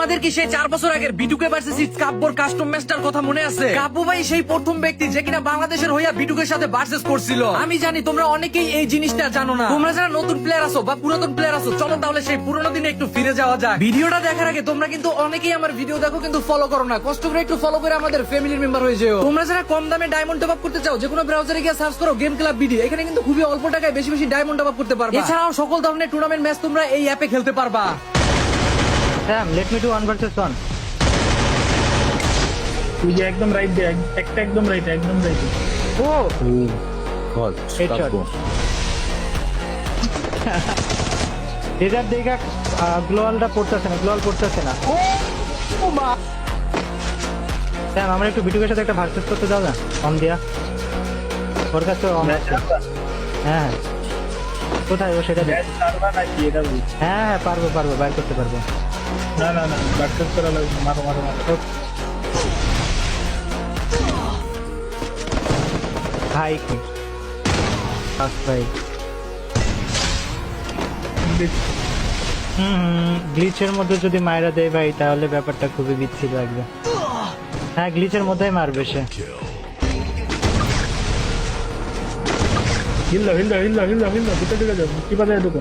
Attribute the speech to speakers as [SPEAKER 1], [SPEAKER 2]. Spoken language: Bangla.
[SPEAKER 1] তোমাদের কি সেই 4 বছর আগের বিটুকে ভার্সেস কাব্যর কাস্টম ম্যাচটার কথা মনে আছে? কাব্য ভাই সেই প্রথম ব্যক্তি যে কিনা বাংলাদেশের হইয়া বিটুকের সাথে ভার্সেস করছিল। আমি জানি তোমরা অনেকেই এই জিনিসটা জানো না। তোমরা যারা নতুন প্লেয়ার আছো বা পুরাতন প্লেয়ার আছো, চলো তাহলে সেই পুরোনো দিনে একটু ফিরে যাওয়া যাক। ভিডিওটা দেখার আগে তোমরা কিন্তু অনেকেই আমার ভিডিও দেখো কিন্তু ফলো করো না। কষ্ট করে একটু ফলো করে আমাদের ফ্যামিলির মেম্বার হয়ে যেও। তোমরা যারা কম দামে ডায়মন্ড টপ আপ করতে চাও, যে কোনো ব্রাউজারে গিয়ে সার্চ করো গেম ক্লাব বিডি। এখানে কিন্তু খুবই অল্প টাকায় বেশি বেশি ডায়মন্ড টপ আপ করতে পারবা। এছাড়াও সকল ধরনের টুর্নামেন্ট ম্যাচ তোমরা এই অ্যাপে খেলতে পারবা।
[SPEAKER 2] Sam, let me do 1 versus 1.
[SPEAKER 3] তুই যে একদম রাইট দে, একটা একদম right
[SPEAKER 2] Oh,
[SPEAKER 4] God,
[SPEAKER 2] headshot. Desert দেখা গ্লোয়ালটা পড়তেছে না, গ্লোয়াল পড়তেছে না। স্যাম, আমরা একটু বিটুকের সাথে একটা ভার্সেস করতে যাও না, অন দিয়া। ওর কাছে অন আছে। হ্যাঁ, কোথায় ও সেটা দেখ।
[SPEAKER 3] সারবা নাকি এটা বল।
[SPEAKER 2] হ্যাঁ, পারবো বাইর করতে পারবো।
[SPEAKER 3] না ব্যাকআপ করা লাগবে, মারো
[SPEAKER 2] ভাই কি ভাই গ্লিচের মধ্যে যদি মায়েরা দেয় ভাই, তাহলে ব্যাপারটা খুবই বিচ্ছিন্ন লাগবে। হ্যাঁ, গ্লিচের মধ্যেই মারবে সে।
[SPEAKER 3] হিল্লা ভিতরে ঢুকে যাবে, কি বাজে ঢুকো।